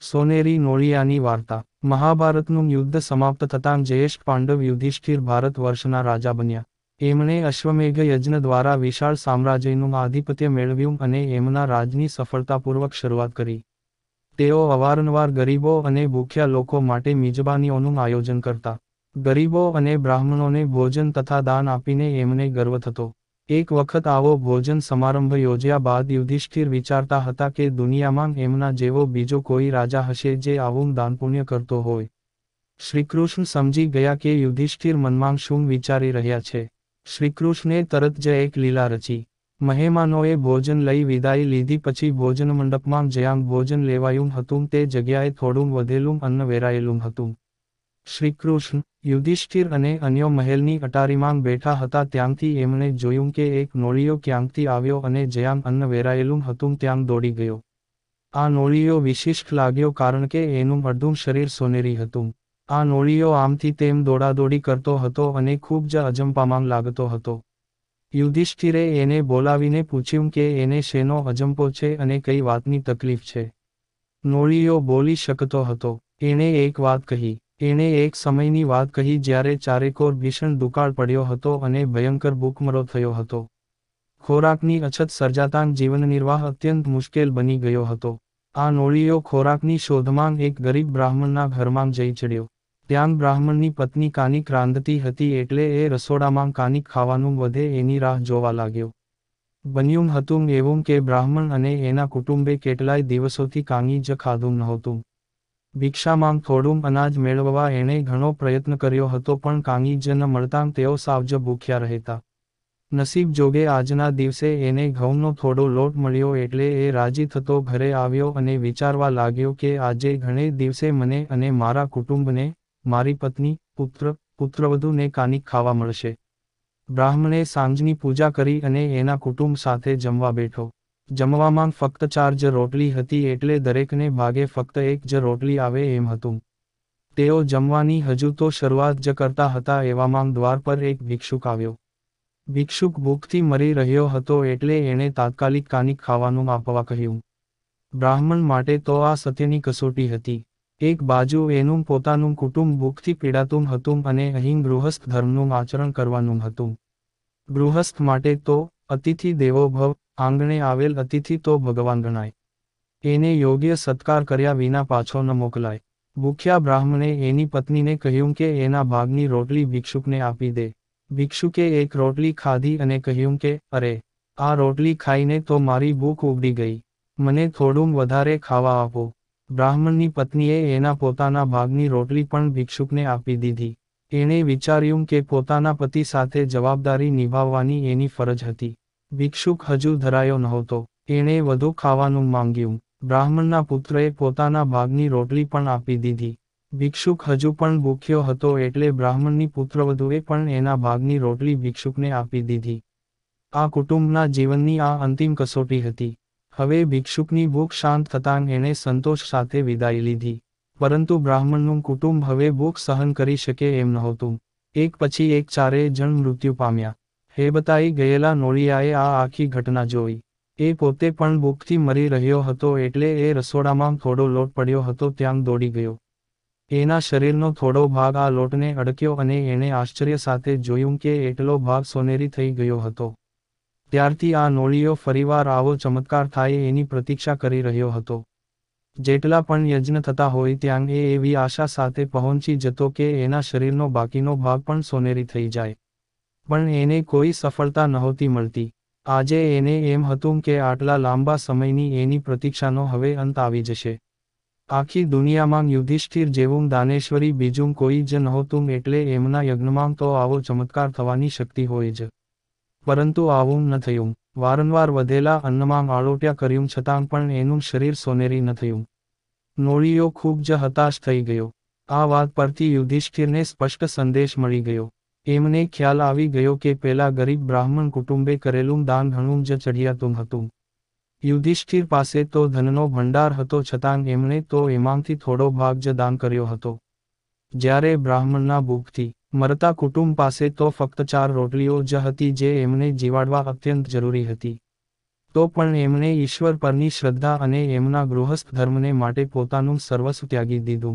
સોનેરી નોળિયાની વાર્તા. મહાભારતનું યુદ્ધ સમાપ્ત થતાં જ્યેષ્ઠ પાંડવ યુધિષ્ઠિર ભારત વર્ષના રાજા બન્યા. એમણે અશ્વમેઘ યજ્ઞ દ્વારા વિશાળ સામ્રાજ્યનું આધિપત્ય મેળવ્યું અને એમના રાજની સફળતાપૂર્વક શરૂઆત કરી. તેઓ અવારનવાર ગરીબો અને ભૂખ્યા લોકો માટે મિજબાનીઓનું આયોજન કરતા. ગરીબો અને બ્રાહ્મણોને ભોજન તથા દાન આપીને એમને ગર્વ થતો. એક વખત આવો ભોજન સમારંભ યોજ્યા બાદ યુધિષ્ઠિર વિચારતા હતા કે દુનિયામાં એમના જેવો બીજો કોઈ રાજા હશે જે આવું દાનપુણ્ય કરતો હોય. શ્રીકૃષ્ણ સમજી ગયા કે યુધિષ્ઠિર મનમાં શું વિચારી રહ્યા છે. શ્રીકૃષ્ણે તરત જ એક લીલા રચી. મહેમાનોએ ભોજન લઈ વિદાય લીધી પછી ભોજનમંડપમાં જ્યાં ભોજન લેવાયું હતું તે જગ્યાએ થોડું વધેલું અન્ન વેરાયેલું હતું. શ્રીકૃષ્ણ, યુધિષ્ઠિર અને અન્યો મહેલની અટારીમાં બેઠા હતા ત્યાંથી એમણે જોયું કે એક નોળિયો ક્યાંકથી આવ્યો અને જ્યાં અન્ન વેરાયેલું હતું ત્યાં દોડી ગયો. આ નોળિયો વિશિષ્ટ લાગ્યો કારણ કે એનું અડધું શરીર સોનેરી હતું. આ નોળિયો આમથી તેમ દોડાદોડી કરતો હતો અને ખૂબ જ અજંપામાં લાગતો હતો. યુધિષ્ઠિરે એને બોલાવીને પૂછ્યું કે એને શેનો અજંપો છે અને કઈ વાતની તકલીફ છે. નોળિયો બોલી શકતો હતો. એણે એક વાત કહી. એણે એક સમયની વાત કહી જ્યારે ચારેકોર ભીષણ દુકાળ પડ્યો હતો અને ભયંકર ભૂખમરો થયો હતો. ખોરાકની અછત સર્જાતાં જીવનનિર્વાહ અત્યંત મુશ્કેલ બની ગયો હતો. આ નોળિયો ખોરાકની શોધમાં એક ગરીબ બ્રાહ્મણના ઘરમાં જઈ ચડ્યો. ત્યાં બ્રાહ્મણની પત્ની કાનિક રાંધતી હતી એટલે એ રસોડામાં કાનિક ખાવાનું વધે એની રાહ જોવા લાગ્યો. બન્યું હતું એવું કે બ્રાહ્મણ અને એના કુટુંબે કેટલાય દિવસોથી કાંઈ જ ખાધું નહોતું. ભિક્ષામાં થોડું અનાજ મેળવવા એણે ઘણો પ્રયત્ન કર્યો હતો પણ કાંઈ જ ન મળતાં તેઓ સાવ જ ભૂખ્યા રહેતા. નસીબ જોગે આજના દિવસે એને ઘઉંનો થોડો લોટ મળ્યો એટલે એ રાજી થતો ઘરે આવ્યો અને વિચારવા લાગ્યો કે આજે ઘણે દિવસે મને અને મારા કુટુંબને, મારી પત્ની, પુત્રવધૂને કાનિક ખાવા મળશે. બ્રાહ્મણે સાંજની પૂજા કરી અને એના કુટુંબ સાથે જમવા બેઠો. જમવામાં ફક્ત 4 જ રોટલી હતી એટલે દરેકને ભાગે ફક્ત 1 જ રોટલી આવે એમ હતું. તેઓ જમવાની હજુ તો શરૂઆત જ કરતા હતા એવામાં દ્વાર પર એક ભિક્ષુક આવ્યો. ભિક્ષુક ભૂખથી મરી રહ્યો હતો એટલે એણે તાત્કાલિક કાનિક ખાવાનું આપવા કહ્યું. બ્રાહ્મણ માટે તો આ સત્યની કસોટી હતી. એક બાજુ એનું પોતાનું કુટુંબ ભૂખથી પીડાતું હતું અને અહીં ગૃહસ્થ ધર્મનું આચરણ કરવાનું હતું. ગૃહસ્થ માટે તો અતિથિ દેવો ભવ, આંગણે આવેલ અતિથિ તો ભગવાન ગણાય. એને યોગ્ય સત્કાર કર્યા વિના પાછો ન મોકલાય. ભૂખ્યા બ્રાહ્મણે એની પત્નીને કહ્યું કે એના ભાગની રોટલી ભિક્ષુકને આપી દે. ભિક્ષુકે એક રોટલી ખાધી અને કહ્યું કે, અરે, આ રોટલી ખાઈને તો મારી ભૂખ ઉગડી ગઈ. મને થોડું વધારે ખાવા આપો. બ્રાહ્મણની પત્નીએ એના પોતાના ભાગની રોટલી પણ ભિક્ષુકને આપી દીધી. એણે વિચાર્યું કે પોતાના પતિ સાથે જવાબદારી નિભાવવાની એની ફરજ હતી. ભિક્ષુક હજુ ધરાયો નહોતો. એણે વધુ ખાવાનું માંગ્યું. બ્રાહ્મણના પુત્રએ પોતાના ભાગની રોટલી પણ આપી દીધી. ભિક્ષુક હજુ પણ ભૂખ્યો હતો એટલે બ્રાહ્મણની પુત્રવધૂએ પણ એના ભાગની રોટલી ભિક્ષુકને આપી દીધી. આ કુટુંબના જીવનની આ અંતિમ કસોટી હતી. હવે ભિક્ષુકની ભૂખ શાંત થતાં એણે સંતોષ સાથે વિદાય લીધી. પરંતુ બ્રાહ્મણનું કુટુંબ હવે ભૂખ સહન કરી શકે એમ નહોતું. એક પછી એક ચારેય જણ મૃત્યુ પામ્યા. હેબતાઈ ગયેલા નોળિયાએ આ આખી ઘટના જોઈ. એ પોતે પણ ભૂખથી મરી રહ્યો હતો એટલે એ રસોડામાં થોડો લોટ પડ્યો હતો ત્યાં દોડી ગયો. એના શરીરનો થોડો ભાગ આ લોટને અડક્યો અને એણે આશ્ચર્ય સાથે જોયું કે એટલો ભાગ સોનેરી થઈ ગયો હતો. ત્યારથી આ નોળિયો ફરીવાર આવો ચમત્કાર થાય એની પ્રતીક્ષા કરી રહ્યો હતો. જેટલા પણ યજ્ઞ થતા હોય ત્યાં એ એવી આશા સાથે પહોંચી જતો કે એના શરીરનો બાકીનો ભાગ પણ સોનેરી થઈ જાય. પણ એને કોઈ સફળતા નહોતી મળતી. આજે એને એમ હતું કે આટલા લાંબા સમયની એની પ્રતીક્ષાનો હવે અંત આવી જશે. આખી દુનિયામાં યુધિષ્ઠિર જેવું દાનેશ્વરી બીજું કોઈ જ નહોતું એટલે એમના યજ્ઞમાં તો આવો ચમત્કાર થવાની શક્તિ હોય જ. પરંતુ આવું ન થયું. વારંવાર વધેલા અન્નમાં આળોટ્યા કર્યું છતાં પણ એનું શરીર સોનેરી ન થયું. નોળિયો ખૂબ જ હતાશ થઈ ગયો. આ વાત પરથી યુધિષ્ઠિરને સ્પષ્ટ સંદેશ મળી ગયો. એમને ખ્યાલ આવી ગયો કે પેલા ગરીબ બ્રાહ્મણ કુટુંબે કરેલું દાન ઘણું જ ચડિયાતું હતું. યુધિષ્ઠિર પાસે તો ધનનો ભંડાર હતો છતાં એમણે તો એમાંથી થોડો ભાગ જ દાન કર્યો હતો. જ્યારે બ્રાહ્મણના ભૂખથી મરતા કુટુંબ પાસે તો ફક્ત 4 રોટલીઓ જ હતી જે એમને જીવાડવા અત્યંત જરૂરી હતી. તો પણ એમણે ઈશ્વર પરની શ્રદ્ધા અને એમના ગૃહસ્થ ધર્મને માટે પોતાનું સર્વસ્વ ત્યાગી દીધું.